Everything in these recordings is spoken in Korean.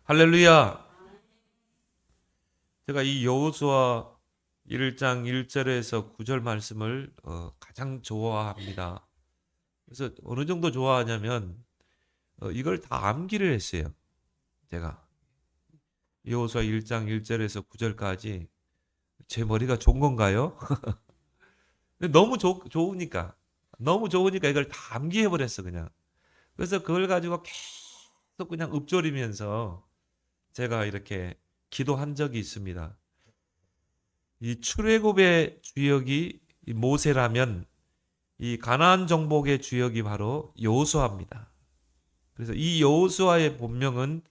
할렐루야. 제가 이 여호수아 1장 1절에서 9절 말씀을 가장 좋아합니다. 그래서 어느 정도 좋아하냐면 이걸 다 암기를 했어요. 제가 여호수아 1장 1절에서 9절까지 제 머리가 좋은 건가요? 근데 너무 좋으니까 이걸 다 암기해 버렸어 그냥. 그래서 그걸 가지고 계속 그냥 읊조리면서 제가 이렇게 기도한 적이 있습니다. 이 출애굽의 주역이 모세라면 이 가나안 정복의 주역이 바로 여호수아입니다. 그래서 이 여호수아의 본명은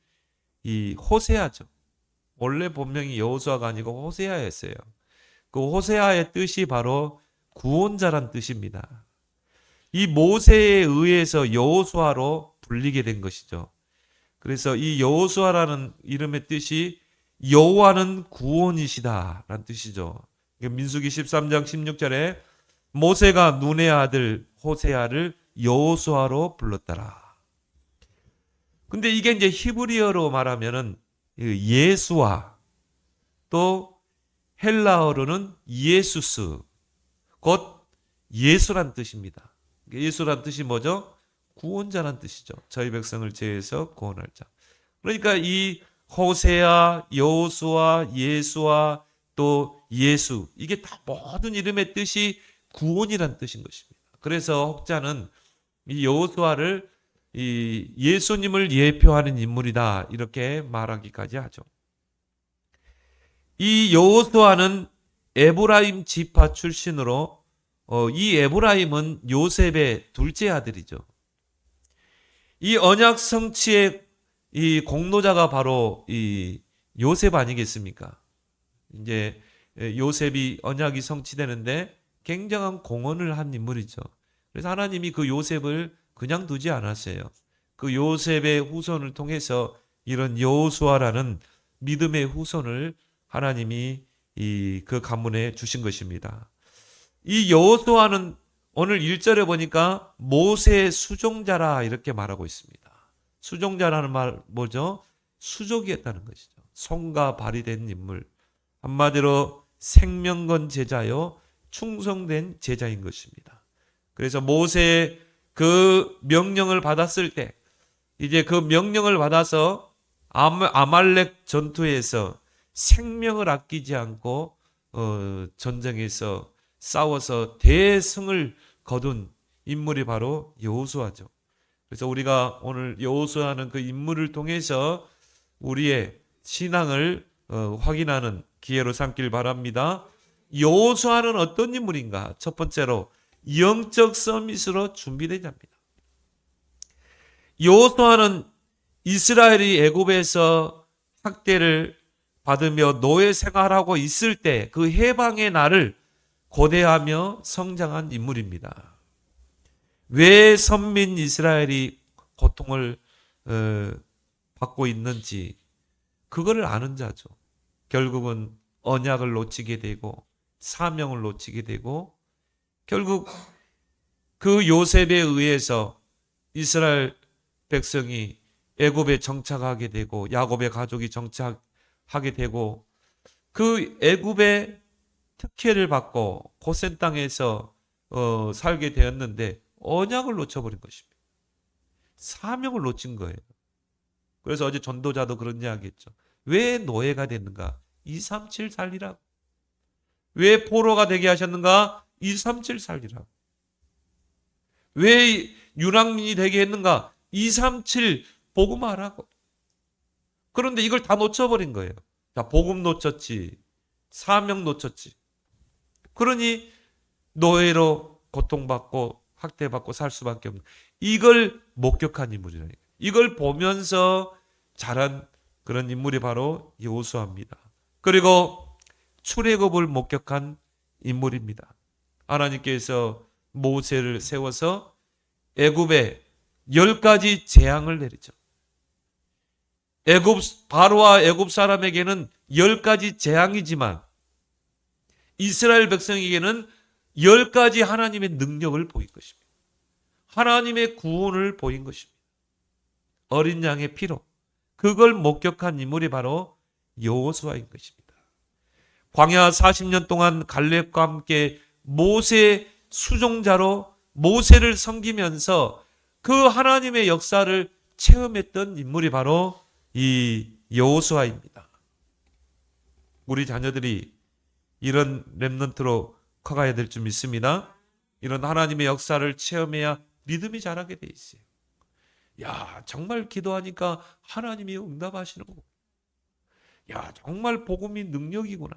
이 호세아죠. 원래 본명이 여호수아가 아니고 호세아였어요. 그 호세아의 뜻이 바로 구원자란 뜻입니다. 이 모세에 의해서 여호수아로 불리게 된 것이죠. 그래서 이 여호수아라는 이름의 뜻이 여호와는 구원이시다라는 뜻이죠. 민수기 13장 16절에 모세가 눈의 아들 호세아를 여호수아로 불렀더라. 근데 이게 이제 히브리어로 말하면은 예수와 또 헬라어로는 예수스 곧 예수란 뜻입니다. 예수란 뜻이 뭐죠? 구원자란 뜻이죠. 저희 백성을 제해서 구원할 자. 그러니까 이 호세아, 여호수아, 예수와 또 예수 이게 다 모든 이름의 뜻이 구원이란 뜻인 것입니다. 그래서 혹자는 이 여호수아를 이 예수님을 예표하는 인물이다 이렇게 말하기까지 하죠. 이 여호수아는 에브라임 지파 출신으로 이 에브라임은 요셉의 둘째 아들이죠. 이 언약 성취의 이 공로자가 바로 이 요셉 아니겠습니까? 이제 요셉이 언약이 성취되는데 굉장한 공헌을 한 인물이죠. 그래서 하나님이 그 요셉을 그냥 두지 않았어요. 그 요셉의 후손을 통해서 이런 여호수아라는 믿음의 후손을 하나님이 그 가문에 주신 것입니다. 이 여호수아는 오늘 1절에 보니까 모세의 수종자라 이렇게 말하고 있습니다. 수종자라는 말 뭐죠? 수족이었다는 것이죠. 손과 발이 된 인물. 한마디로 생명건 제자요 충성된 제자인 것입니다. 그래서 모세의 그 명령을 받았을 때 이제 그 명령을 받아서 아말렉 전투에서 생명을 아끼지 않고 전쟁에서 싸워서 대승을 거둔 인물이 바로 여호수아죠. 그래서 우리가 오늘 여호수아는 그 인물을 통해서 우리의 신앙을 확인하는 기회로 삼길 바랍니다. 여호수아는 어떤 인물인가? 첫 번째로 영적 서밋으로 준비된 자입니다. 여호수아는 이스라엘이 애굽에서 학대를 받으며 노예 생활하고 있을 때 그 해방의 날을 고대하며 성장한 인물입니다. 왜 선민 이스라엘이 고통을 받고 있는지 그거를 아는 자죠. 결국은 언약을 놓치게 되고 사명을 놓치게 되고 결국 그 요셉에 의해서 이스라엘 백성이 애굽에 정착하게 되고 야곱의 가족이 정착하게 되고 그 애굽의 특혜를 받고 고센 땅에서 살게 되었는데 언약을 놓쳐버린 것입니다. 사명을 놓친 거예요. 그래서 어제 전도자도 그런 이야기했죠. 왜 노예가 됐는가? 237 살리라고. 왜 포로가 되게 하셨는가? 237 살리라고. 왜 유랑민이 되게 했는가? 237 복음하라고. 그런데 이걸 다 놓쳐버린 거예요. 자, 복음 놓쳤지. 사명 놓쳤지. 그러니 노예로 고통받고 학대받고 살 수밖에 없는 이걸 목격한 인물이라니까. 이걸 보면서 자란 그런 인물이 바로 여호수아입니다. 그리고 출애굽을 목격한 인물입니다. 하나님께서 모세를 세워서 애굽에 10가지 재앙을 내리죠. 바로와 애굽 사람에게는 10가지 재앙이지만 이스라엘 백성에게는 10가지 하나님의 능력을 보인 것입니다. 하나님의 구원을 보인 것입니다. 어린 양의 피로 그걸 목격한 인물이 바로 여호수아인 것입니다. 광야 40년 동안 갈렙과 함께 모세 수종자로 모세를 섬기면서 그 하나님의 역사를 체험했던 인물이 바로 이 여호수아입니다. 우리 자녀들이 이런 렘넌트로 커가야 될 줄 믿습니다. 이런 하나님의 역사를 체험해야 믿음이 자라게 돼 있어요. 야, 정말 기도하니까 하나님이 응답하시는 거고. 야, 정말 복음이 능력이구나.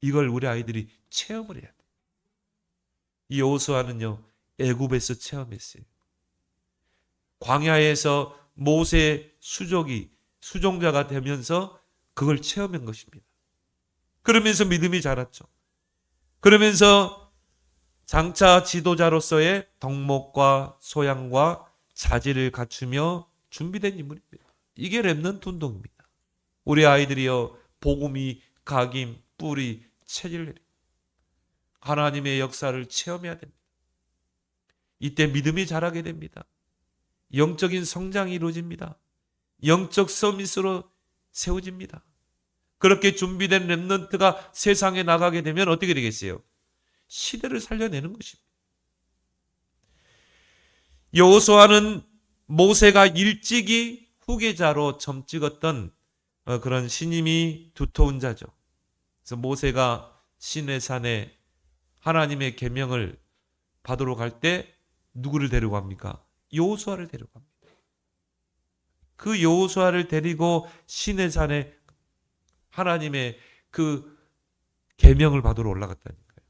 이걸 우리 아이들이 체험을 해야 돼. 이 여호수아는요, 애굽에서 체험했어요. 광야에서 모세 수종자가 되면서 그걸 체험한 것입니다. 그러면서 믿음이 자랐죠. 그러면서 장차 지도자로서의 덕목과 소양과 자질을 갖추며 준비된 인물입니다. 이게 렘넌트 운동입니다. 우리 아이들이여 복음이 각임, 뿌리, 체질 내리 하나님의 역사를 체험해야 됩니다. 이때 믿음이 자라게 됩니다. 영적인 성장이 이루어집니다. 영적 서밋으로 세워집니다. 그렇게 준비된 렘넌트가 세상에 나가게 되면 어떻게 되겠어요? 시대를 살려내는 것입니다. 여호수아는 모세가 일찍이 후계자로 점 찍었던 그런 신임이 두터운 자죠. 그래서 모세가 시내산에 하나님의 계명을 받으러 갈 때 누구를 데리고 갑니까? 여호수아를 데리고 갑니다. 그 여호수아를 데리고 시내산에 하나님의 그 계명을 받으러 올라갔다니까요.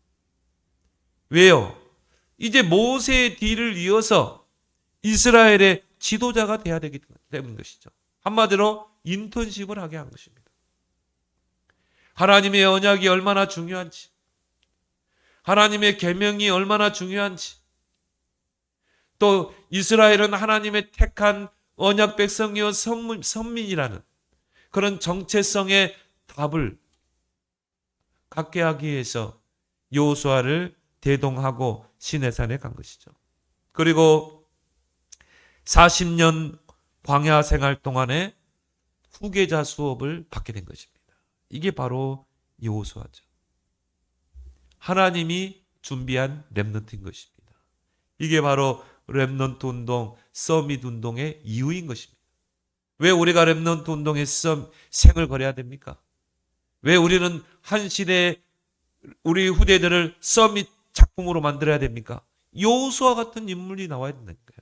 왜요? 이제 모세의 뒤를 이어서 이스라엘의 지도자가 돼야 되기 때문인 것이죠. 한마디로 인턴십을 하게 한 것입니다. 하나님의 언약이 얼마나 중요한지, 하나님의 계명이 얼마나 중요한지, 또 이스라엘은 하나님의 택한 언약 백성이요 선민이라는 그런 정체성의 답을 갖게 하기 위해서 여호수아를 대동하고 시내산에 간 것이죠. 그리고 40년 광야 생활 동안에 후계자 수업을 받게 된 것입니다. 이게 바로 여호수아죠. 하나님이 준비한 렘넌트인 것입니다. 이게 바로 렘넌트 운동, 서밋 운동의 이유인 것입니다. 왜 우리가 렘넌트 운동에 생을 걸어야 됩니까? 왜 우리는 한 시대에 우리 후대들을 서밋 작품으로 만들어야 됩니까? 여호수아 같은 인물이 나와야 된다니까요.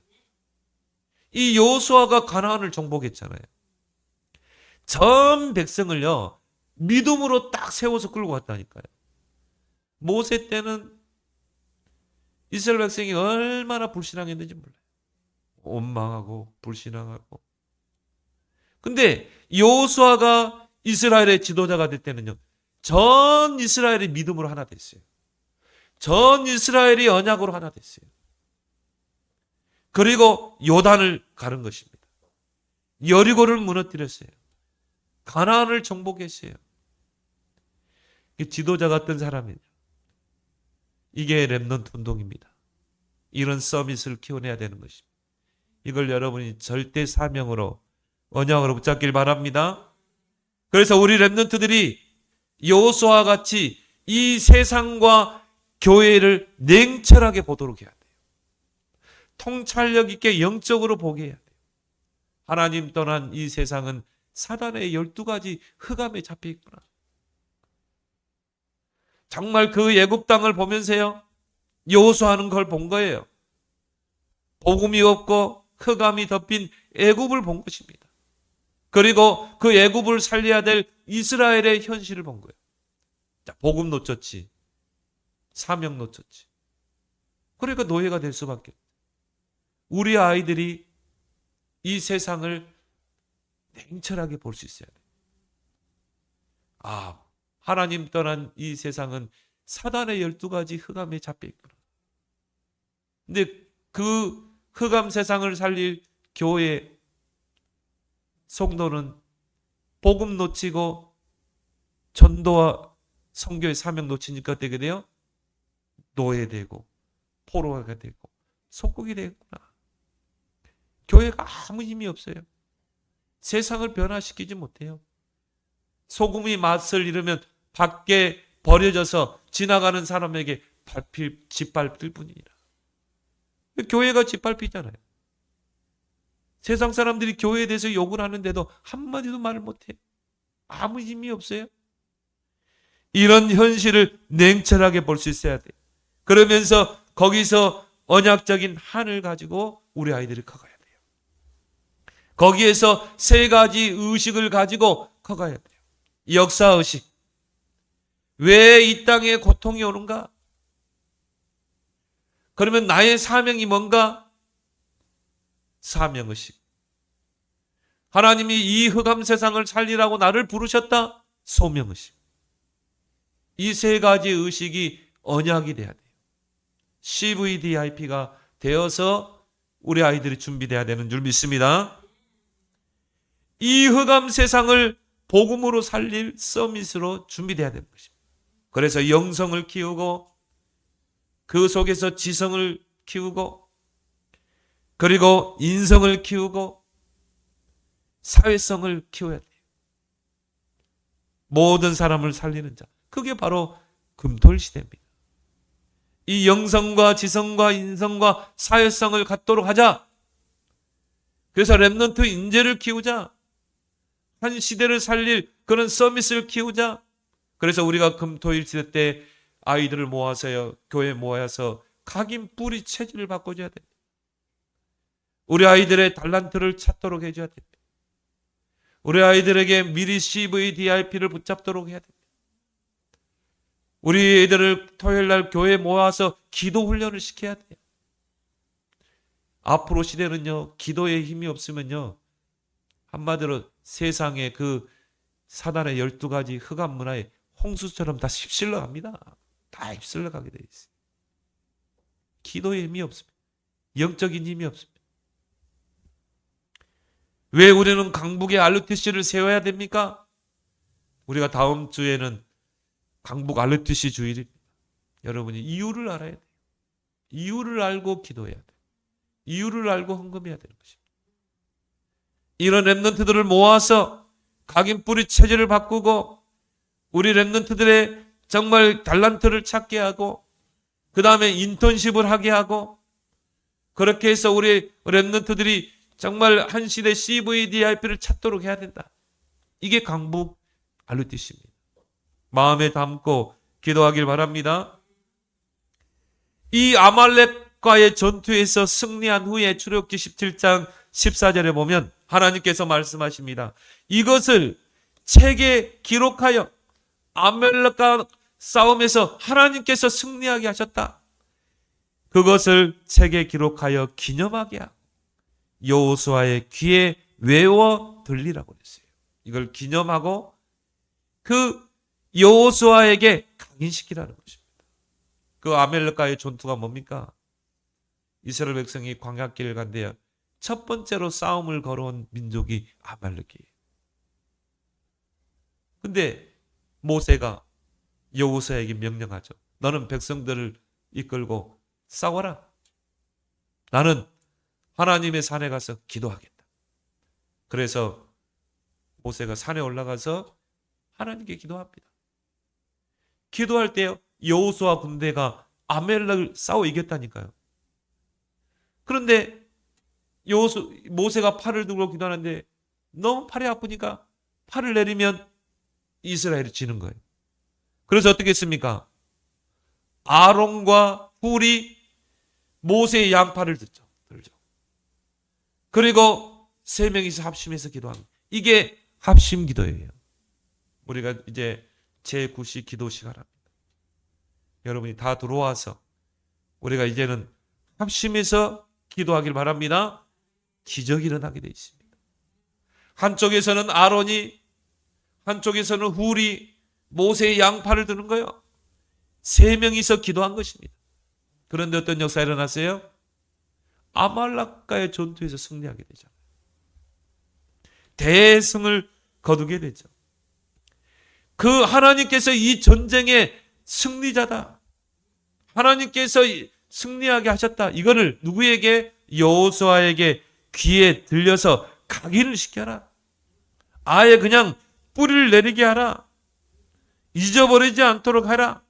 이 여호수아가 가나안을 정복했잖아요. 전 백성을요, 믿음으로 딱 세워서 끌고 갔다니까요. 모세 때는 이스라엘 백성이 얼마나 불신앙했는지 몰라요. 원망하고 불신앙하고. 근데 여호수아가 이스라엘의 지도자가 될 때는요, 전 이스라엘이 믿음으로 하나 됐어요. 전 이스라엘이 언약으로 하나 됐어요. 그리고 요단을 가른 것입니다. 여리고를 무너뜨렸어요. 가나안을 정복했어요. 지도자 같은 사람이에요. 이게 렘넌트 운동입니다. 이런 서밋을 키워내야 되는 것입니다. 이걸 여러분이 절대 사명으로 언약으로 붙잡길 바랍니다. 그래서 우리 렘넌트들이 여호수아와 같이 이 세상과 교회를 냉철하게 보도록 해야 돼요. 통찰력 있게 영적으로 보게 해야 돼요. 하나님 떠난 이 세상은 사단의 12가지 흑암에 잡혀 있구나. 정말 그 애굽 땅을 보면서요, 여호수아는 그걸 본 거예요. 복음이 없고 흑암이 덮인 애굽을 본 것입니다. 그리고 그 애굽을 살려야 될 이스라엘의 현실을 본 거예요. 자, 복음 놓쳤지. 사명 놓쳤지. 그러니까 노예가 될 수밖에 없어요. 우리 아이들이 이 세상을 냉철하게 볼 수 있어야 돼요. 아, 하나님 떠난 이 세상은 사단의 12가지 흑암에 잡혀 있구나. 근데 그 흑암 세상을 살릴 교회 성도는 복음 놓치고 전도와 선교의 사명 놓치니까 어떻게 돼요? 노예되고 포로가 되고 속국이 되겠구나. 교회가 아무 힘이 없어요. 세상을 변화시키지 못해요. 소금이 맛을 잃으면 밖에 버려져서 지나가는 사람에게 짓밟힐 뿐이니라. 교회가 짓밟히잖아요. 세상 사람들이 교회에 대해서 욕을 하는데도 한마디도 말을 못해요. 아무 힘이 없어요. 이런 현실을 냉철하게 볼 수 있어야 돼요. 그러면서 거기서 언약적인 한을 가지고 우리 아이들이 커가야 돼요. 거기에서 세 가지 의식을 가지고 커가야 돼요. 역사의식. 왜 이 땅에 고통이 오는가? 그러면 나의 사명이 뭔가? 사명의식. 하나님이 이 흑암 세상을 살리라고 나를 부르셨다? 소명의식. 이 세 가지 의식이 언약이 돼야 돼요. CVDIP가 되어서 우리 아이들이 준비돼야 되는 줄 믿습니다. 이 흑암 세상을 복음으로 살릴 서밋으로 준비돼야 되는 것입니다. 그래서 영성을 키우고 그 속에서 지성을 키우고 그리고 인성을 키우고 사회성을 키워야 돼요. 모든 사람을 살리는 자. 그게 바로 금토일 시대입니다. 이 영성과 지성과 인성과 사회성을 갖도록 하자. 그래서 렘넌트 인재를 키우자. 한 시대를 살릴 그런 서밋을 키우자. 그래서 우리가 금토일 시대 때 아이들을 모아서요, 교회 모아서 각인 뿌리 체질을 바꿔줘야 됩니다. 우리 아이들의 달란트를 찾도록 해줘야 됩니다. 우리 아이들에게 미리 CVDIP를 붙잡도록 해야 됩니다. 우리 애들을 토요일 날 교회에 모아서 기도 훈련을 시켜야 돼요. 앞으로 시대는요, 기도에 힘이 없으면요, 한마디로 세상의 그 사단의 12가지 흑암 문화에 홍수처럼 다 휩쓸려 갑니다. 다 휩쓸려 가게 돼 있어요. 기도에 힘이 없습니다. 영적인 힘이 없습니다. 왜 우리는 강북에 RTC를 세워야 됩니까? 우리가 다음 주에는 강북 RTC 주일입니다. 여러분이 이유를 알아야 돼요. 이유를 알고 기도해야 돼요. 이유를 알고 헌금해야 되는 것입니다. 이런 렘넌트들을 모아서 각인 뿌리 체질을 바꾸고 우리 렘넌트들의 정말 달란트를 찾게 하고 그 다음에 인턴십을 하게 하고 그렇게 해서 우리 렘넌트들이 정말 한 시대 CVDIP를 찾도록 해야 된다. 이게 강북 RTC입니다. 마음에 담고 기도하길 바랍니다. 이 아말렉과의 전투에서 승리한 후에 출애굽기 17장 14절에 보면 하나님께서 말씀하십니다. 이것을 책에 기록하여 아말렉과 싸움에서 하나님께서 승리하게 하셨다. 그것을 책에 기록하여 기념하게 하고 여호수아의 귀에 외워 들리라고 했어요. 이걸 기념하고 그 여호수아에게 각인시키라는 것입니다. 그 아말렉과의 전투가 뭡니까? 이스라엘 백성이 광야길을 간대요. 첫 번째로 싸움을 걸어온 민족이 아말렉이에요. 근데 모세가 여호수아에게 명령하죠. 너는 백성들을 이끌고 싸워라. 나는 하나님의 산에 가서 기도하겠다. 그래서 모세가 산에 올라가서 하나님께 기도합니다. 기도할 때 여호수아 군대가 아말렉을 싸워 이겼다니까요. 그런데 모세가 팔을 들고 기도하는데 너무 팔이 아프니까 팔을 내리면 이스라엘이 지는 거예요. 그래서 어떻게 했습니까? 아론과 훌이 모세의 양팔을 들죠. 그리고 세 명이서 합심해서 기도합니다. 이게 합심 기도예요. 우리가 이제 제9시 기도 시간합니다. 여러분이 다 들어와서 우리가 이제는 합심해서 기도하길 바랍니다. 기적이 일어나게 되어 있습니다. 한쪽에서는 아론이, 한쪽에서는 훌이 모세의 양팔을 드는 거예요. 세 명이서 기도한 것입니다. 그런데 어떤 역사가 일어났어요? 아말렉과의 전투에서 승리하게 되잖아요. 대승을 거두게 되죠. 그 하나님께서 이 전쟁의 승리자다. 하나님께서 승리하게 하셨다. 이거를 누구에게? 여호수아에게 귀에 들려서 각인을 시켜라. 아예 그냥 뿌리를 내리게 하라. 잊어버리지 않도록 하라.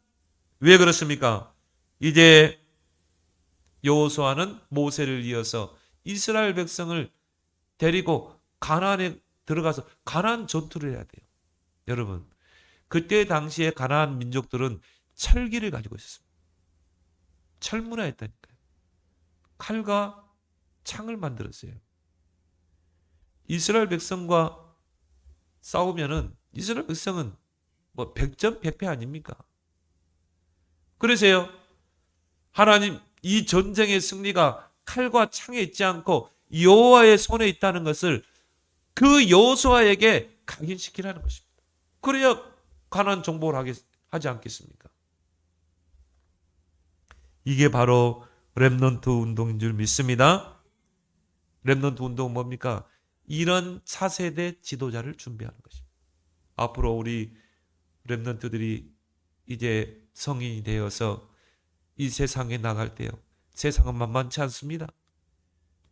왜 그렇습니까? 이제 여호수아는 모세를 이어서 이스라엘 백성을 데리고 가나안에 들어가서 가나안 전투를 해야 돼요. 여러분, 그때 당시에 가나안 민족들은 철기를 가지고 있었습니다. 철문화였다니까요. 칼과 창을 만들었어요. 이스라엘 백성과 싸우면은 이스라엘 백성은 뭐 100점 100패 아닙니까? 그래서요, 하나님 이 전쟁의 승리가 칼과 창에 있지 않고 여호와의 손에 있다는 것을 그 여호수아에게 각인시키라는 것입니다. 그래야 가나안 정복을 하지 않겠습니까? 이게 바로 렘넌트 운동인 줄 믿습니다. 렘넌트 운동은 뭡니까? 이런 차세대 지도자를 준비하는 것입니다. 앞으로 우리 렘넌트들이 이제 성인이 되어서 이 세상에 나갈 때요, 세상은 만만치 않습니다.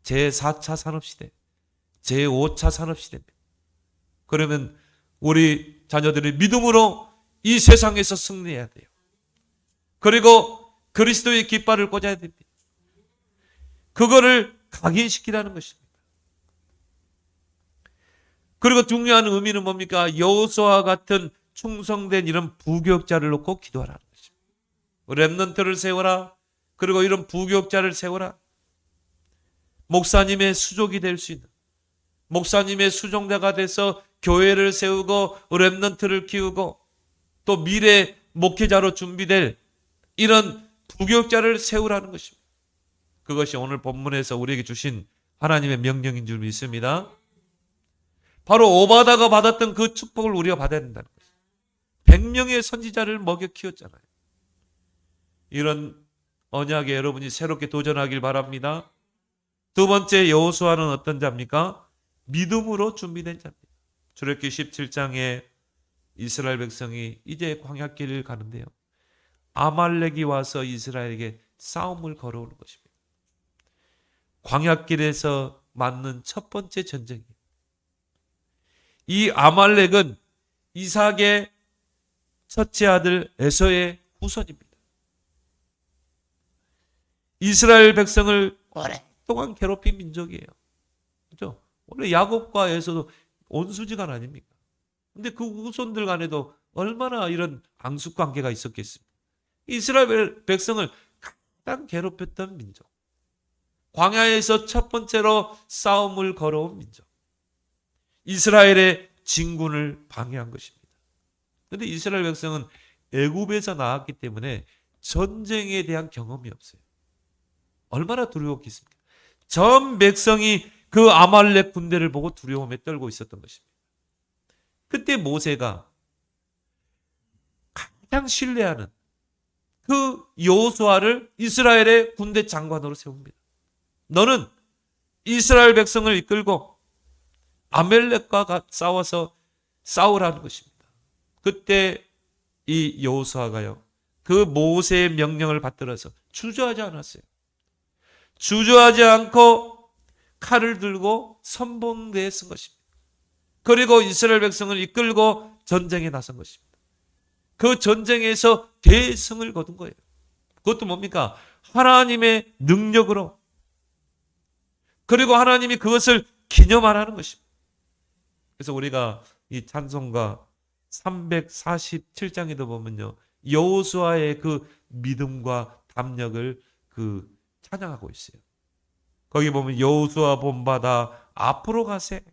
제4차 산업시대, 제5차 산업시대입니다. 그러면 우리 자녀들이 믿음으로 이 세상에서 승리해야 돼요. 그리고 그리스도의 깃발을 꽂아야 됩니다. 그거를 각인시키라는 것입니다. 그리고 중요한 의미는 뭡니까? 여호수아와 같은 충성된 이런 부교육자를 놓고 기도하라는 것입니다. 렘넌트를 세워라. 그리고 이런 부교육자를 세워라. 목사님의 수족이 될 수 있는, 목사님의 수종자가 돼서 교회를 세우고 렘넌트를 키우고 또 미래 목회자로 준비될 이런 부교육자를 세우라는 것입니다. 그것이 오늘 본문에서 우리에게 주신 하나님의 명령인 줄 믿습니다. 바로 오바다가 받았던 그 축복을 우리가 받아야 된다는 것입니다. 100명의 선지자를 먹여 키웠잖아요. 이런 언약에 여러분이 새롭게 도전하길 바랍니다. 두 번째, 여호수아는 어떤 자입니까? 믿음으로 준비된 자입니다. 출애굽기 17장에 이스라엘 백성이 이제 광야길을 가는데요, 아말렉이 와서 이스라엘에게 싸움을 걸어오는 것입니다. 광야길에서 맞는 첫 번째 전쟁이에요. 이 아말렉은 이삭의 첫째 아들 에서의 후손입니다. 이스라엘 백성을 오랫동안 괴롭힌 민족이에요. 그렇죠? 원래 야곱과 에서도 온수지간 아닙니까? 근데 그 후손들 간에도 얼마나 이런 앙숙 관계가 있었겠습니까? 이스라엘 백성을 가장 괴롭혔던 민족. 광야에서 첫 번째로 싸움을 걸어온 민족. 이스라엘의 진군을 방해한 것입니다. 그런데 이스라엘 백성은 애굽에서 나왔기 때문에 전쟁에 대한 경험이 없어요. 얼마나 두려웠겠습니까? 전 백성이 그 아말렉 군대를 보고 두려움에 떨고 있었던 것입니다. 그때 모세가 가장 신뢰하는 그 여호수아를 이스라엘의 군대 장관으로 세웁니다. 너는 이스라엘 백성을 이끌고 아말렉과 싸워서 싸우라는 것입니다. 그때 이 여호수아가요, 그 모세의 명령을 받들어서 주저하지 않았어요. 주저하지 않고 칼을 들고 선봉대에 쓴 것입니다. 그리고 이스라엘 백성을 이끌고 전쟁에 나선 것입니다. 그 전쟁에서 대승을 거둔 거예요. 그것도 뭡니까? 하나님의 능력으로. 그리고 하나님이 그것을 기념하라는 것입니다. 그래서 우리가 이 찬송가 347장에도 보면요, 여호수아의 그 믿음과 담력을 찬양하고 있어요. 거기 보면 여호수아 본받아 앞으로 가세,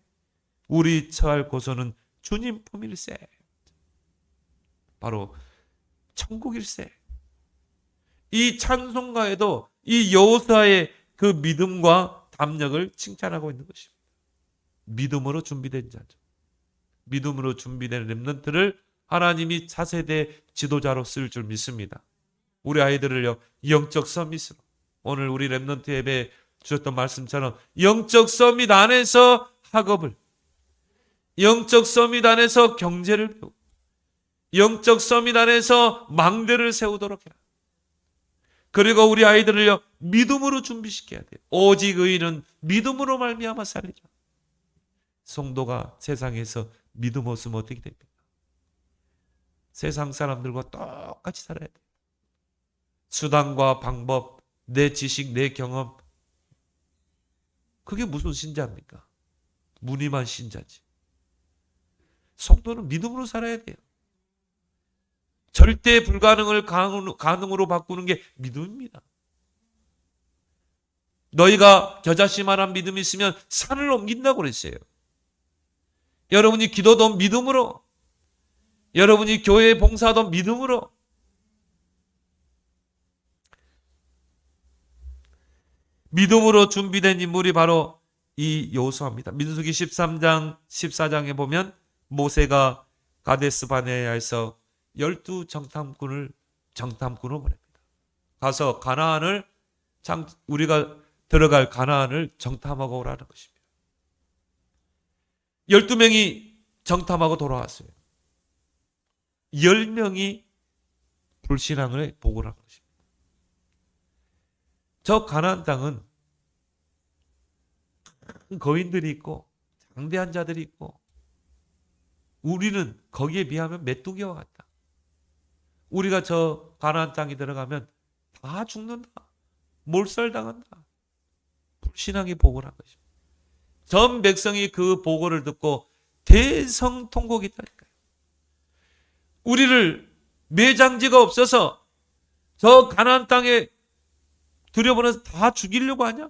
우리 처할 곳은 주님 품일세. 바로 천국일세. 이 찬송가에도 이 여호수아의 그 믿음과 담력을 칭찬하고 있는 것입니다. 믿음으로 준비된 자죠. 믿음으로 준비된 렘넌트를 하나님이 차세대 지도자로 쓸 줄 믿습니다. 우리 아이들을요, 영적 서밋으로, 오늘 우리 렘넌트 예배 주셨던 말씀처럼 영적 서밋 안에서 학업을, 영적 서밋 안에서 경제를 배우고, 영적 서밋 안에서 망대를 세우도록 해라. 그리고 우리 아이들을요, 믿음으로 준비시켜야 돼요. 오직 의인은 믿음으로 말미암아 살리라. 성도가 세상에서 믿음 없으면 어떻게 됩니까? 세상 사람들과 똑같이 살아야 돼요. 수단과 방법, 내 지식, 내 경험, 그게 무슨 신자입니까? 무늬만 신자지. 성도는 믿음으로 살아야 돼요. 절대 불가능을 가능으로 바꾸는 게 믿음입니다. 너희가 겨자씨만한 믿음이 있으면 산을 옮긴다고 그랬어요. 여러분이 기도도 믿음으로, 여러분이 교회 봉사도 믿음으로, 믿음으로 준비된 인물이 바로 이 여호수아입니다. 민수기 13장, 14장에 보면 모세가 가데스 바네아에서 12정탐꾼을 보냅니다. 가서 가나안을 우리가 들어갈 가나안을 정탐하고 오라는 것입니다. 12명이 정탐하고 돌아왔어요. 10명이 불신앙을 보고를 한 것입니다. 저 가나안 땅은 큰 거인들이 있고 장대한 자들이 있고 우리는 거기에 비하면 메뚜기와 같다. 우리가 저 가나안 땅에 들어가면 다 죽는다. 몰살당한다. 불신앙이 보고를 한 것입니다. 전 백성이 그 보고를 듣고 대성통곡이 있다니까요. 우리를 매장지가 없어서 저 가나안 땅에 들여보내서 다 죽이려고 하냐?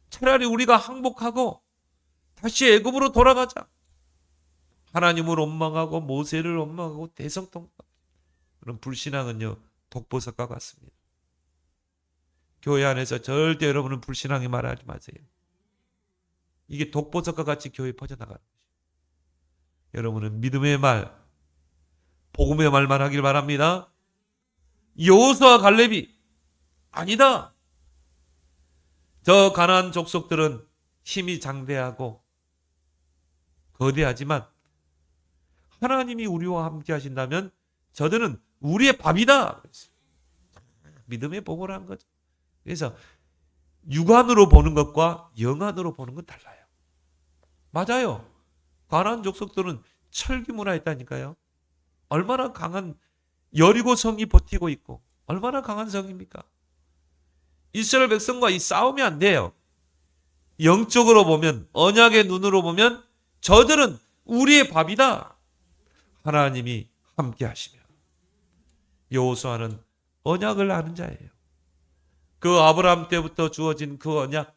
차라리 우리가 항복하고 다시 애굽으로 돌아가자. 하나님을 원망하고 모세를 원망하고 대성통곡. 그런 불신앙은요, 독보석과 같습니다. 교회 안에서 절대 여러분은 불신앙이 말하지 마세요. 이게 독보석과 같이 교회에 퍼져나가는 것이에요. 여러분은 믿음의 말, 복음의 말만 하길 바랍니다. 여호수아 갈렙이 아니다. 저 가나안 족속들은 힘이 장대하고 거대하지만 하나님이 우리와 함께 하신다면 저들은 우리의 밥이다. 믿음의 보고를 한 거죠. 그래서 육안으로 보는 것과 영안으로 보는 건 달라요. 맞아요. 가나안 족속들은 철기 문화였다니까요. 얼마나 강한 여리고 성이 버티고 있고 얼마나 강한 성입니까? 이스라엘 백성과 이 싸움이 안 돼요. 영적으로 보면, 언약의 눈으로 보면 저들은 우리의 밥이다. 하나님이 함께 하시며 여호수아는 언약을 아는 자예요. 그 아브라함 때부터 주어진 그 언약,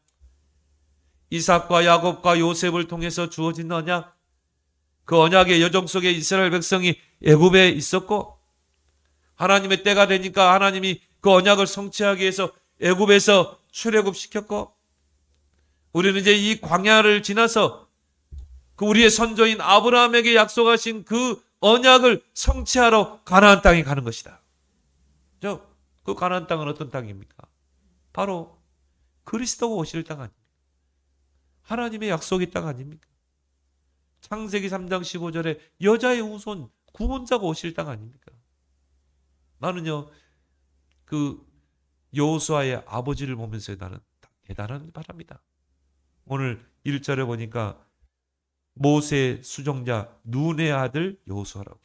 이삭과 야곱과 요셉을 통해서 주어진 언약, 그 언약의 여정 속에 이스라엘 백성이 애굽에 있었고 하나님의 때가 되니까 하나님이 그 언약을 성취하기 위해서 애굽에서 출애굽시켰고 우리는 이제 이 광야를 지나서 그 우리의 선조인 아브라함에게 약속하신 그 언약을 성취하러 가나안 땅에 가는 것이다. 그 가나안 땅은 어떤 땅입니까? 바로 그리스도가 오실 땅 아닙니까? 하나님의 약속의 땅 아닙니까? 창세기 3장 15절에 여자의 후손 구원자가 오실 땅 아닙니까? 나는요 그 여호수아의 아버지를 보면서 나는 대단한 바랍니다. 오늘 1절에 보니까 모세 수종자 눈의 아들 여호수아라고.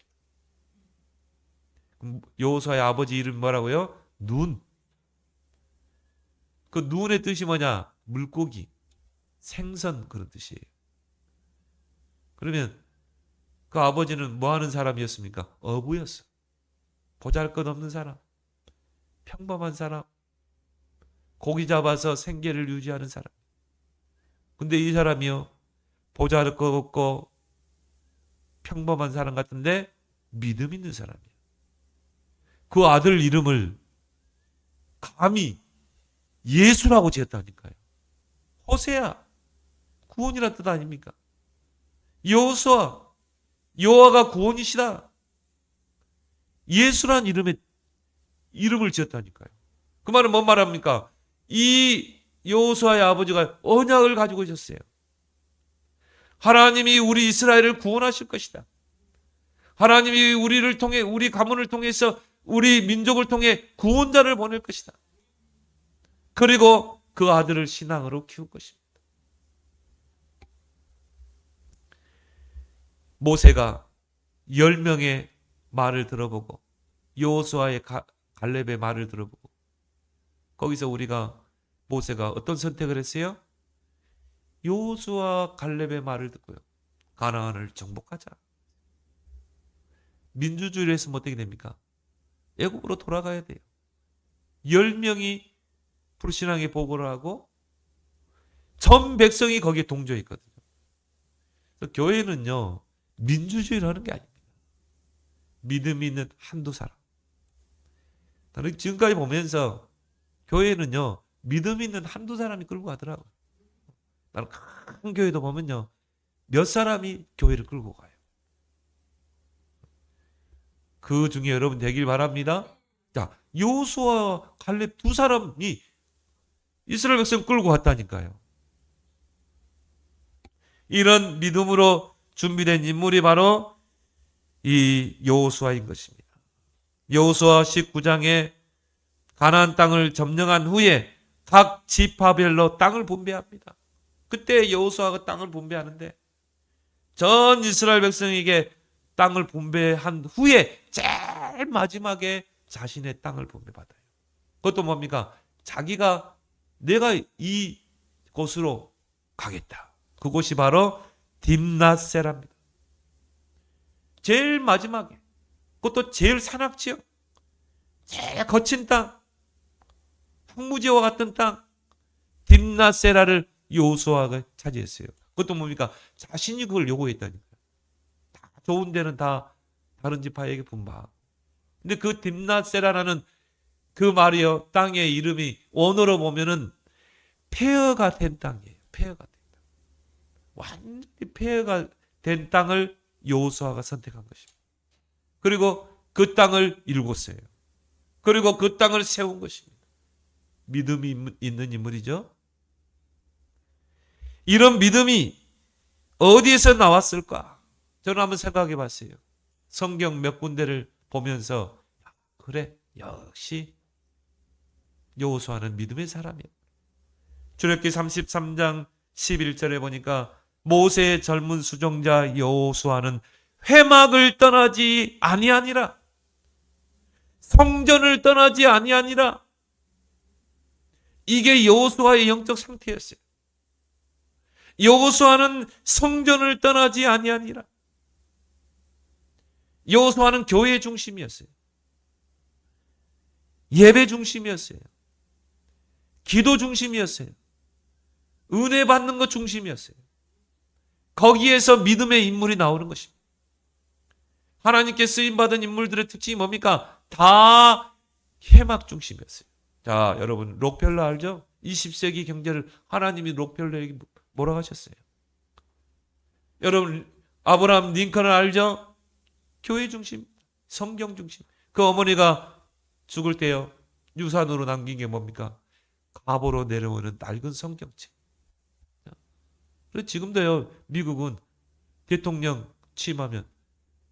여호수아의 아버지 이름 뭐라고요? 눈. 그 눈의 뜻이 뭐냐? 물고기, 생선 그런 뜻이에요. 그러면 그 아버지는 뭐 하는 사람이었습니까? 어부였어. 보잘것없는 사람, 평범한 사람, 고기 잡아서 생계를 유지하는 사람. 근데 이 사람이요 보잘것없고 평범한 사람 같은데 믿음 있는 사람이에요. 그 아들 이름을 감히 예수라고 지었다니까요. 호세야, 구원이란 뜻 아닙니까? 여호수아, 여호와가 구원이시다. 예수란 이름을 지었다니까요. 그 말은 뭔 말합니까? 이 여호수아의 아버지가 언약을 가지고 있었어요. 하나님이 우리 이스라엘을 구원하실 것이다. 하나님이 우리를 통해, 우리 가문을 통해서 우리 민족을 통해 구원자를 보낼 것이다. 그리고 그 아들을 신앙으로 키울 것입니다. 모세가 10명의 말을 들어보고 여호수아의 갈렙의 말을 들어보고 거기서 모세가 어떤 선택을 했어요? 여호수아 갈렙의 말을 듣고요. 가나안을 정복하자. 민주주의를 했으면 어떻게 됩니까? 애국으로 돌아가야 돼요. 10명이 불신앙에 보고를 하고 전 백성이 거기에 동조했거든요. 그래서 교회는요, 민주주의를 하는 게 아닙니다. 믿음 있는 한두 사람. 나는 지금까지 보면서 교회는요, 믿음 있는 한두 사람이 끌고 가더라고요. 나는 큰 교회도 보면요, 몇 사람이 교회를 끌고 가요. 그 중에 여러분 되길 바랍니다. 자, 여호수아와 갈렙 두 사람이 이스라엘 백성 끌고 갔다니까요. 이런 믿음으로 준비된 인물이 바로 이 여호수아인 것입니다. 여호수아 19장에 가나안 땅을 점령한 후에 각 지파별로 땅을 분배합니다. 그때 여호수아가 땅을 분배하는데 전 이스라엘 백성에게 땅을 분배한 후에 제일 마지막에 자신의 땅을 분배받아요. 그것도 뭡니까? 내가 이 곳으로 가겠다. 그곳이 바로 딥낫세라입니다. 제일 마지막에, 그것도 제일 산악지역, 제일 거친 땅, 황무지와 같은 땅, 딥낫세라를 여호수아가 차지했어요. 그것도 뭡니까? 자신이 그걸 요구했다니까요. 다 좋은 데는 다 다른 지파에게 분바. 근데 그 딥낫세라라는 그 말이요, 땅의 이름이 원어로 보면은 폐허가 된 땅이에요. 폐허가 된 땅. 완전히 폐허가 된 땅을 여호수아가 선택한 것입니다. 그리고 그 땅을 일궜어요. 그리고 그 땅을 세운 것입니다. 믿음이 있는 인물이죠. 이런 믿음이 어디에서 나왔을까? 저는 한번 생각해 봤어요. 성경 몇 군데를 보면서 그래, 역시 여호수아는 믿음의 사람이에요. 출애굽기 33장 11절에 보니까 모세의 젊은 수종자 여호수아는 회막을 떠나지 아니하니라. 성전을 떠나지 아니하니라. 이게 여호수아의 영적 상태였어요. 여호수아는 성전을 떠나지 아니하니라. 여호수아는 교회의 중심이었어요. 예배 중심이었어요. 기도 중심이었어요. 은혜 받는 것 중심이었어요. 거기에서 믿음의 인물이 나오는 것입니다. 하나님께 쓰임받은 인물들의 특징이 뭡니까? 다 회막 중심이었어요. 자, 여러분 록펠러 알죠? 20세기 경제를 하나님이 록펠러에게 뭐라고 하셨어요? 여러분 아브라함 링컨을 알죠? 교회 중심, 성경 중심. 그 어머니가 죽을 때요, 유산으로 남긴 게 뭡니까? 갑오로 내려오는 낡은 성경책. 그래서 지금도요, 미국은 대통령 취임하면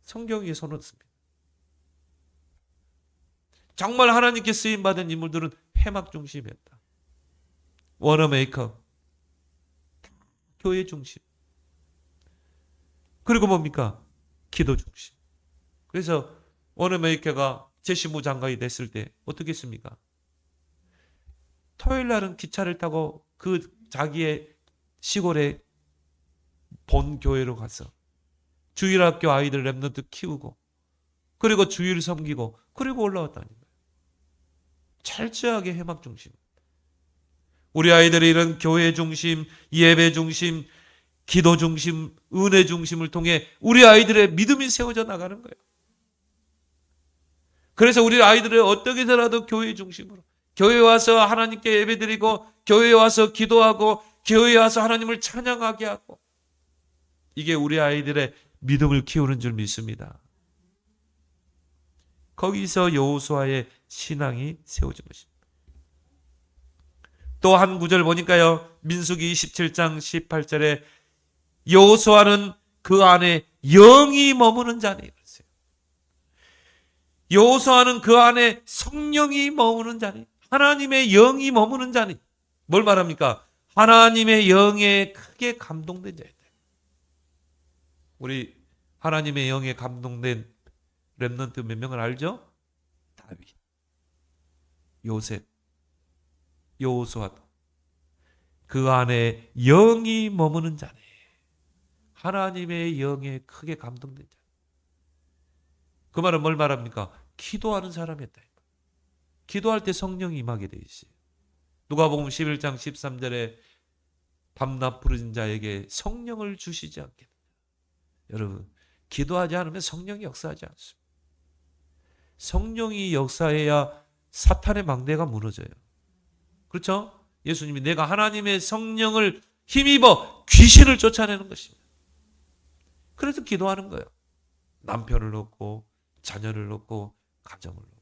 성경에 손을 씁니다. 정말 하나님께 쓰임받은 인물들은 회막 중심이었다. 워너메이커, 교회 중심. 그리고 뭡니까? 기도 중심. 그래서 워너메이커가 제시무 장관이 됐을 때 어떻게 했습니까? 토요일 날은 기차를 타고 그 자기의 시골에 본 교회로 가서 주일학교 아이들 랩런트 키우고 그리고 주일 섬기고 그리고 올라왔다는 거예요. 철저하게 회막 중심. 우리 아이들이 이런 교회 중심, 예배 중심, 기도 중심, 은혜 중심을 통해 우리 아이들의 믿음이 세워져 나가는 거예요. 그래서 우리 아이들을 어떻게 해서라도 교회 중심으로, 교회에 와서 하나님께 예배드리고 교회에 와서 기도하고 교회에 와서 하나님을 찬양하게 하고, 이게 우리 아이들의 믿음을 키우는 줄 믿습니다. 거기서 여호수아의 신앙이 세워진 것입니다. 또 한 구절 보니까요, 민수기 27장 18절에 여호수아는 그 안에 영이 머무는 자니 그랬어요. 여호수아는 그 안에 성령이 머무는 자니, 하나님의 영이 머무는 자니. 뭘 말합니까? 하나님의 영에 크게 감동된 자이다. 우리 하나님의 영에 감동된 렘넌트 몇 명을 알죠? 다윗, 요셉, 여호수아. 그 안에 영이 머무는 자네. 하나님의 영에 크게 감동된 자. 그 말은 뭘 말합니까? 기도하는 사람이었다. 기도할 때 성령이 임하게 돼 있어요. 누가복음 11장 13절에 밤낮 부르짖은 자에게 성령을 주시지 않겠다. 여러분, 기도하지 않으면 성령이 역사하지 않습니다. 성령이 역사해야 사탄의 망대가 무너져요. 그렇죠? 예수님이 내가 하나님의 성령을 힘입어 귀신을 쫓아내는 것입니다. 그래서 기도하는 거예요. 남편을 얻고 자녀를 얻고 가정을 얻고.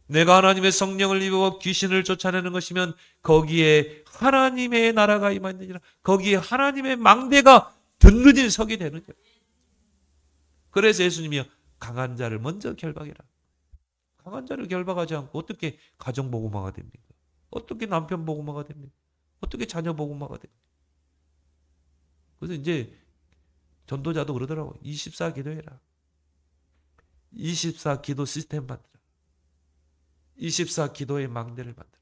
내가 하나님의 성령을 입어 귀신을 쫓아내는 것이면 거기에 하나님의 나라가 임하느니라. 거기에 하나님의 망대가 든든히 서게 되는 거예요. 그래서 예수님이 강한 자를 먼저 결박해라. 강한 자를 결박하지 않고 어떻게 가정 복음화가 됩니까? 어떻게 남편 복음화가 됩니까? 어떻게 자녀 복음화가 됩니까? 그래서 이제 전도자도 그러더라고요. 24 기도해라. 24 기도 시스템 만들어. 24 기도의 망대를 만들어.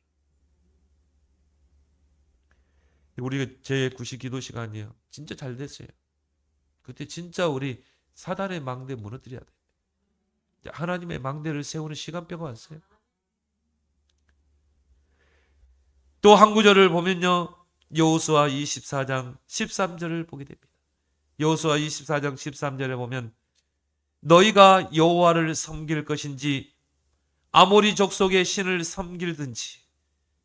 우리가 제9시 기도 시간이에요. 진짜 잘 됐어요. 그때 진짜 우리 사단의 망대 무너뜨려야 돼. 하나님의 망대를 세우는 시간표가 왔어요. 또 한 구절을 보면요. 여호수아 24장 13절을 보게 됩니다. 여호수아 24장 13절에 보면 너희가 여호와를 섬길 것인지 아모리 족속의 신을 섬길든지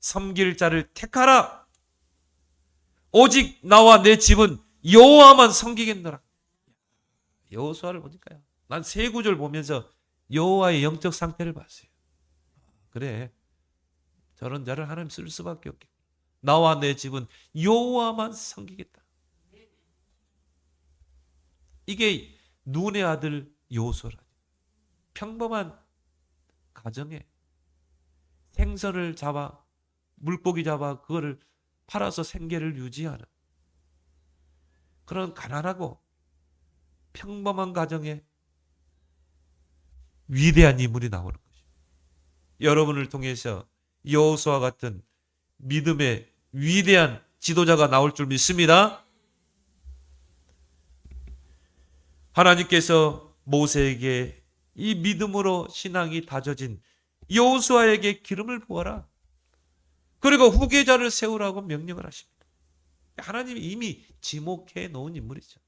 섬길 자를 택하라. 오직 나와 내 집은 여호와만 섬기겠노라. 여호수아를 보니까요. 난 세 구절 보면서 여호와의 영적 상태를 봤어요. 그래. 저런 자를 하나님 쓸 수밖에 없겠다. 나와 내 집은 여호와만 섬기겠다. 이게 눈의 아들 여호수아라. 평범한 가정에 생선을 잡아 물고기 잡아 그거를 팔아서 생계를 유지하는 그런 가난하고 평범한 가정에 위대한 인물이 나오는 것입니다. 여러분을 통해서 여호수아 같은 믿음의 위대한 지도자가 나올 줄 믿습니다. 하나님께서 모세에게 이 믿음으로 신앙이 다져진 여호수아에게 기름을 부어라. 그리고 후계자를 세우라고 명령을 하십니다. 하나님이 이미 지목해 놓은 인물이죠.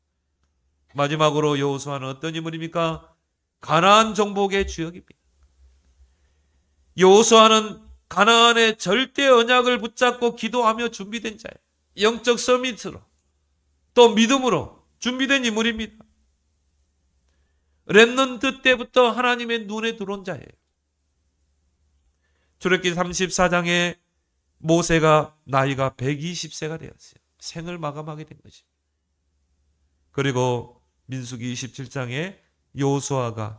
마지막으로 여호수아는 어떤 인물입니까? 가나안 정복의 주역입니다. 여호수아는 가나안의 절대 언약을 붙잡고 기도하며 준비된 자예요. 영적 서밋으로 또 믿음으로 준비된 인물입니다. 렘넌트 때부터 하나님의 눈에 들어온 자예요. 출애굽기 34장에 모세가 나이가 120세가 되었어요. 생을 마감하게 된 것입니다. 그리고 민수기 27장에 여호수아가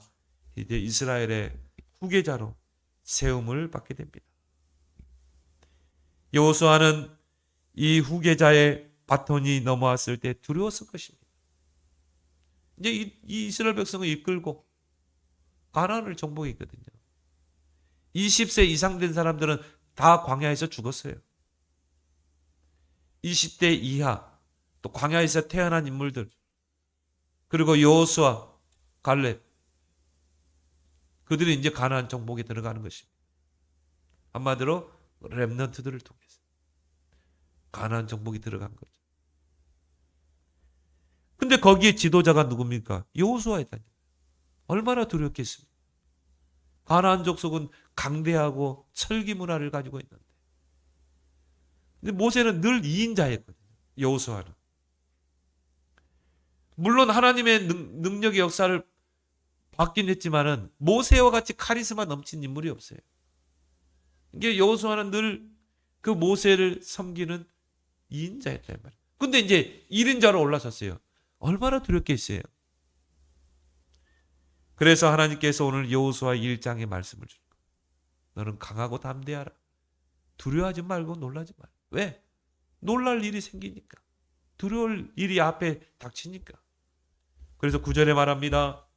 이제 이스라엘의 후계자로 세움을 받게 됩니다. 여호수아는 이 후계자의 바톤이 넘어왔을 때 두려웠을 것입니다. 이제 이 이스라엘 백성을 이끌고 가나안을 정복했거든요. 20세 이상 된 사람들은 다 광야에서 죽었어요. 20대 이하 또 광야에서 태어난 인물들 그리고 여호수아, 갈렙 그들이 이제 가나안 정복에 들어가는 것입니다. 한마디로 렘넌트들을 통해서 가나안 정복이 들어간 거죠. 근데 거기에 지도자가 누굽니까? 여호수아였다니. 얼마나 두렵겠습니까? 가나안 족속은 강대하고 철기 문화를 가지고 있는데. 근데 모세는 늘 2인자였거든요. 여호수아는. 물론 하나님의 능력의 역사를 받긴 했지만은 모세와 같이 카리스마 넘친 인물이 없어요. 이게 여호수아는 늘 그 모세를 섬기는 2인자였단 말이에요. 근데 이제 1인자로 올라섰어요. 얼마나 두렵겠어요. 그래서 하나님께서 오늘 여호수아 1장의 말씀을 줍니다. 너는 강하고 담대하라. 두려워하지 말고 놀라지 마라. 왜? 놀랄 일이 생기니까. 두려울 일이 앞에 닥치니까. 그래서 9절에 말합니다.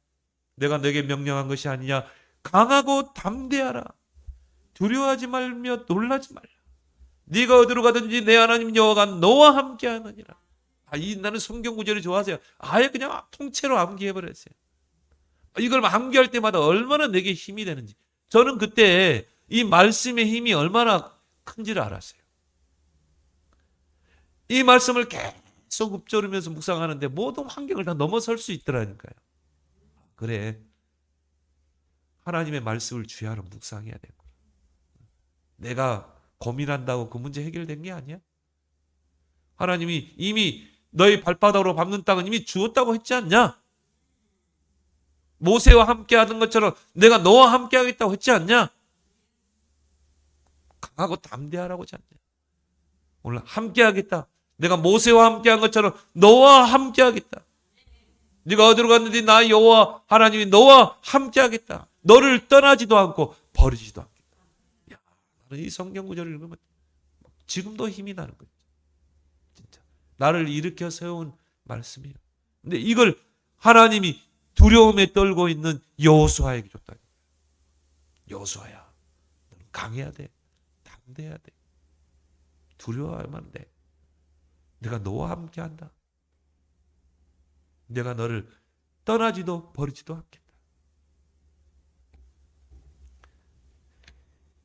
내가 너에게 명령한 것이 아니냐. 강하고 담대하라. 두려워하지 말며 놀라지 말라. 네가 어디로 가든지 내 하나님 여호와가 너와 함께 하느니라. 나는 성경 구절을 좋아하세요. 아예 그냥 통째로 암기해버렸어요. 이걸 암기할 때마다 얼마나 내게 힘이 되는지. 저는 그때 이 말씀의 힘이 얼마나 큰지를 알았어요. 이 말씀을 계속 읊조르면서 묵상하는데 모든 환경을 다 넘어설 수 있더라니까요. 그래, 하나님의 말씀을 주야로 묵상해야 되는 거야. 내가 고민한다고 그 문제 해결된 게 아니야. 하나님이 이미 너희 발바닥으로 밟는 땅은 이미 주었다고 했지 않냐? 모세와 함께 하던 것처럼 내가 너와 함께 하겠다고 했지 않냐? 강하고 담대하라고 하지 않냐? 오늘 함께 하겠다. 내가 모세와 함께 한 것처럼 너와 함께 하겠다. 네가 어디로 갔는지 나 여호와 하나님이 너와 함께 하겠다. 너를 떠나지도 않고 버리지도 않겠다. 야, 나는 이 성경 구절을 읽으면 지금도 힘이 나는 거예요. 진짜 나를 일으켜 세운 말씀이에요. 근데 이걸 하나님이 두려움에 떨고 있는 여호수아에게 줬다. 여호수아야, 너는 강해야 돼. 담대해야 돼. 두려워하면 안 돼. 내가 너와 함께 한다. 내가 너를 떠나지도 버리지도 않겠다.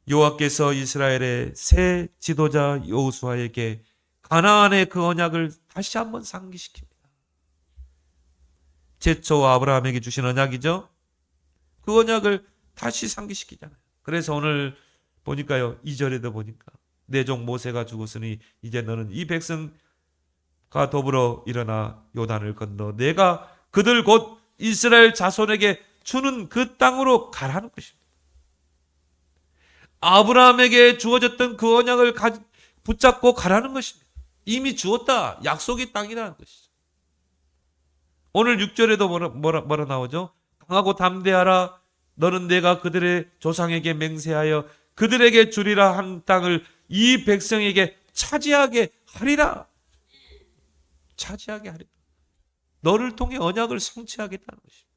여호와께서 이스라엘의 새 지도자 여호수아에게 가나안의 그 언약을 다시 한번 상기시킵니다. 최초 아브라함에게 주신 언약이죠. 그 언약을 다시 상기시키잖아요. 그래서 오늘 보니까요, 2절에도 보니까 내 종 모세가 죽었으니 이제 너는 이 백성과 더불어 일어나 요단을 건너 내가 그들 곧 이스라엘 자손에게 주는 그 땅으로 가라는 것입니다. 아브라함에게 주어졌던 그 언약을 붙잡고 가라는 것입니다. 이미 주었다. 약속의 땅이라는 것이죠. 오늘 6절에도 뭐라 나오죠? 강하고 담대하라. 너는 내가 그들의 조상에게 맹세하여 그들에게 주리라 한 땅을 이 백성에게 차지하게 하리라. 차지하게 하리라. 너를 통해 언약을 성취하겠다는 것입니다.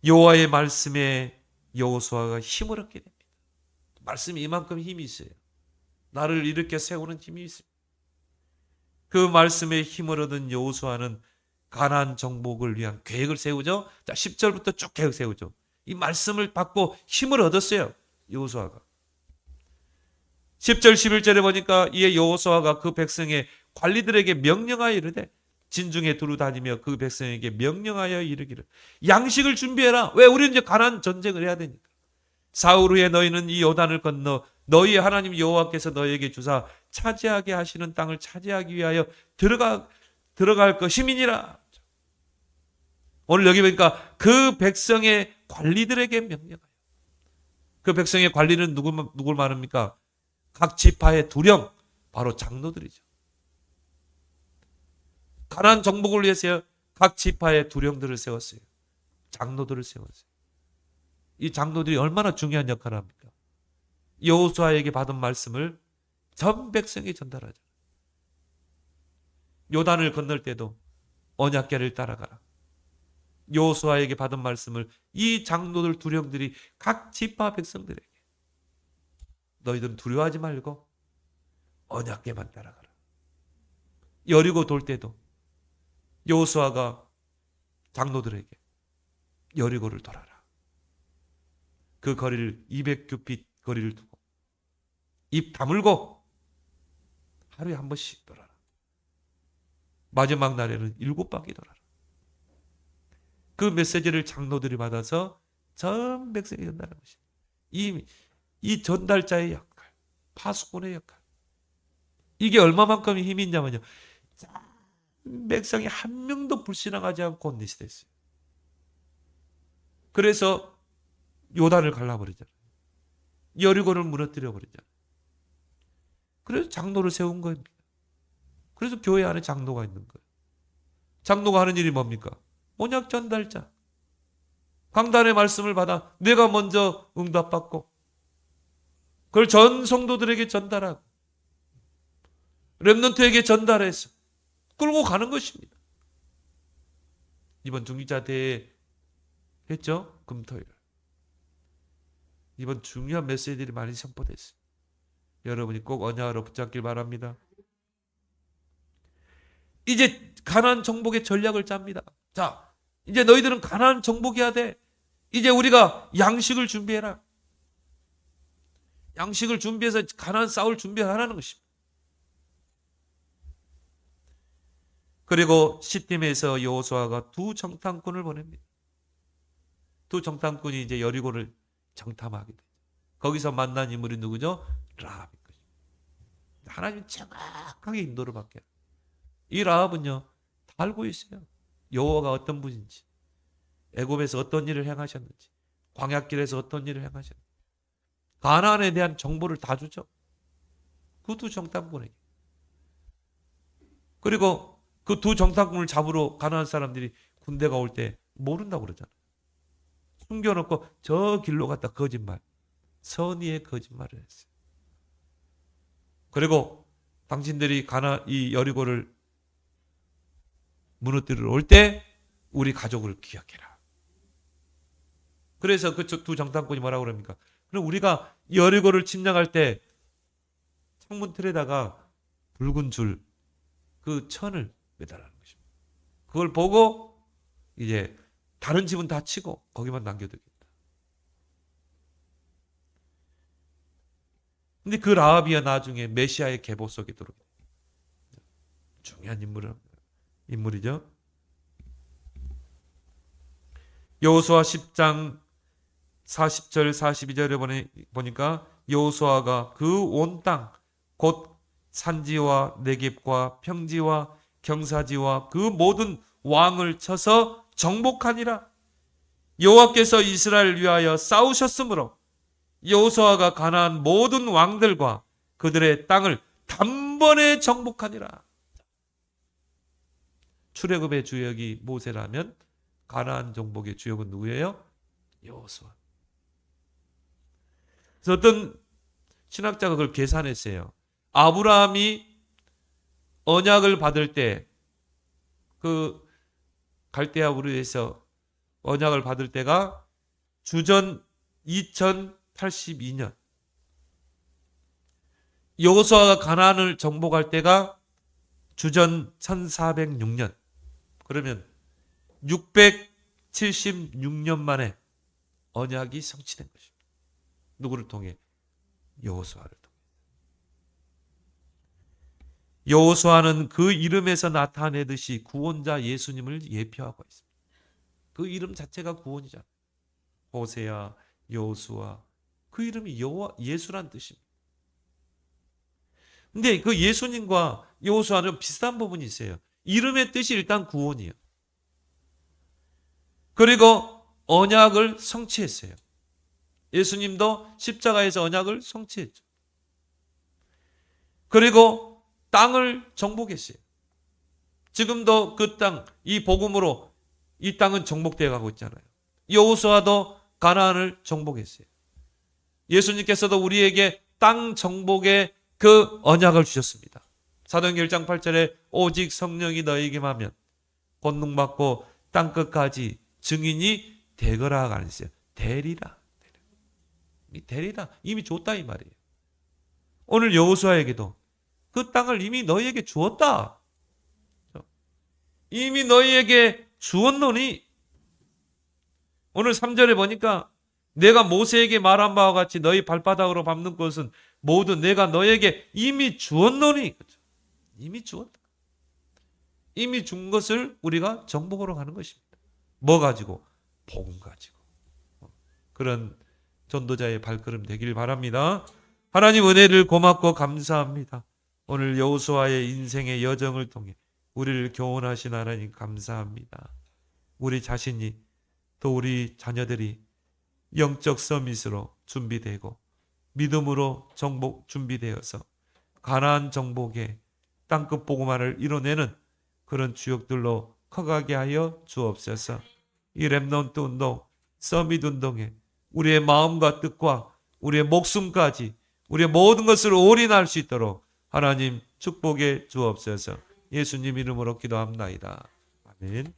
여호와의 말씀에 여호수아가 힘을 얻게 됩니다. 말씀이 이만큼 힘이 있어요. 나를 일으켜 세우는 힘이 있습니다. 그 말씀에 힘을 얻은 여호수아는 가나안 정복을 위한 계획을 세우죠. 자, 10절부터 쭉 계획 세우죠. 이 말씀을 받고 힘을 얻었어요. 여호수아가. 10절 11절에 보니까 이에 여호수아가 그 백성의 관리들에게 명령하여 이르되 진중에 두루 다니며 그 백성에게 명령하여 이르기를 양식을 준비해라. 왜? 우리는 이제 가나안 전쟁을 해야 되니까. 사흘 후에 너희는 이 요단을 건너 너희의 하나님 여호와께서 너희에게 주사 차지하게 하시는 땅을 차지하기 위하여 들어갈 것임이니라. 오늘 여기 보니까 그 백성의 관리들에게 명령하여. 그 백성의 관리는 누굴 말합니까? 각 지파의 두령, 바로 장로들이죠. 가나안 정복을 위해서 각 지파의 두령들을 세웠어요. 장로들을 세웠어요. 이 장로들이 얼마나 중요한 역할을 합니까? 여호수아에게 받은 말씀을 전 백성에 전달하죠. 요단을 건널 때도 언약궤를 따라가라. 여호수아에게 받은 말씀을 이 장로들 두령들이 각 지파 백성들에게 너희들은 두려워하지 말고 언약궤만 따라가라. 여리고 돌 때도 여호수아가 장로들에게 여리고를 돌아라. 그 거리를 200규빗 거리를 두고 입 다물고 하루에 한 번씩 돌아라. 마지막 날에는 7바퀴 돌아라. 그 메시지를 장로들이 받아서 전 백성에 전달하는 것입니다. 이 전달자의 역할, 파수꾼의 역할. 이게 얼마만큼 힘이 있냐면요. 백성이 한 명도 불신앙하지 않고 건네시됐어요. 그래서 요단을 갈라버리잖아요. 여리고를 무너뜨려 버리잖아요. 그래서 장로를 세운 겁니다. 그래서 교회 안에 장로가 있는 거예요. 장로가 하는 일이 뭡니까? 언약 전달자. 강단의 말씀을 받아 내가 먼저 응답받고 그걸 전 성도들에게 전달하고 렘넌트에게 전달해서 끌고 가는 것입니다. 이번 중직자 대회 했죠? 금토일. 이번 중요한 메시지들이 많이 선포됐어요. 여러분이 꼭 언약으로 붙잡길 바랍니다. 이제 가나안 정복의 전략을 짭니다. 자, 이제 너희들은 가나안 정복해야 돼. 이제 우리가 양식을 준비해라. 양식을 준비해서 가나안 싸울 준비를 하라는 것입니다. 그리고 시팀에서 여호수아가 두 정탐꾼을 보냅니다. 두 정탐꾼이 이제 여리고를 정탐하게 되죠. 거기서 만난 인물이 누구죠? 라합인 것입니다. 하나님이 정확하게 인도를 받게. 이 라합은요, 다 알고 있어요. 여호와가 어떤 분인지, 애굽에서 어떤 일을 행하셨는지, 광야길에서 어떤 일을 행하셨는지, 가나안에 대한 정보를 다 주죠. 그 두 정탐꾼에게. 그리고 그 두 정탐꾼을 잡으러 가나안 사람들이 군대가 올 때 모른다고 그러잖아요. 숨겨놓고 저 길로 갔다 거짓말, 선의의 거짓말을 했어요. 그리고 당신들이 이 여리고를 무너뜨리러 올 때 우리 가족을 기억해라. 그래서 그 두 정탐꾼이 뭐라고 그럽니까? 그럼 우리가 여리고를 침략할 때 창문 틀에다가 붉은 줄, 그 천을 매달라는 것입니다. 그걸 보고 이제 다른 집은 다 치고 거기만 남겨두겠다. 근데 그 라합이야 나중에 메시아의 계보 속에 들어옵니다. 중요한 인물이죠. 여호수아 10장 40절 42절에 보니까 여호수아가 그 온 땅 곧 산지와 네겝과 평지와 경사지와 그 모든 왕을 쳐서 정복하니라. 여호와께서 이스라엘을 위하여 싸우셨으므로 여호수아가 가나안 모든 왕들과 그들의 땅을 단번에 정복하니라. 출애굽의 주역이 모세라면 가나안 정복의 주역은 누구예요? 여호수아. 그래서 어떤 신학자가 그걸 계산했어요. 아브라함이 언약을 받을 때 그 갈대아 우르에서 언약을 받을 때가 주전 2082년. 여호수아가 가나안을 정복할 때가 주전 1406년. 그러면 676년 만에 언약이 성취된 것입니다. 누구를 통해? 여호수아를 통해. 여호수아는 그 이름에서 나타내듯이 구원자 예수님을 예표하고 있습니다. 그 이름 자체가 구원이잖아요. 호세아, 여호수아, 그 이름이 예수란 뜻입니다. 근데 그 예수님과 여호수아는 비슷한 부분이 있어요. 이름의 뜻이 일단 구원이에요. 그리고 언약을 성취했어요. 예수님도 십자가에서 언약을 성취했죠. 그리고 땅을 정복했어요. 지금도 그 땅, 이 복음으로 이 땅은 정복되어 가고 있잖아요. 여호수아도 가나안을 정복했어요. 예수님께서도 우리에게 땅 정복의 그 언약을 주셨습니다. 사도행전 1장 8절에 오직 성령이 너희에게 하면 권능받고 땅끝까지 증인이 되거라 가르쳤어요. 되리라. 되리라. 이미 줬다 이 말이에요. 오늘 여호수아에게도 그 땅을 이미 너희에게 주었다. 이미 너희에게 주었노니. 오늘 3절에 보니까 내가 모세에게 말한 바와 같이 너희 발바닥으로 밟는 것은 모두 내가 너희에게 이미 주었노니. 이미 주었다. 이미 준 것을 우리가 정복으로 가는 것입니다. 뭐 가지고? 복음 가지고. 그런 전도자의 발걸음 되길 바랍니다. 하나님 은혜를 고맙고 감사합니다. 오늘 여호수아의 인생의 여정을 통해 우리를 교훈하신 하나님 감사합니다. 우리 자신이 또 우리 자녀들이 영적 서밋으로 준비되고 믿음으로 정복 준비되어서 가나안 정복의 땅끝 복음화를 이뤄내는 그런 주역들로 커가게 하여 주옵소서. 이 렘넌트 운동, 서밋 운동에 우리의 마음과 뜻과 우리의 목숨까지 우리의 모든 것을 올인할 수 있도록 하나님 축복해 주옵소서. 예수님 이름으로 기도합나이다. 아멘.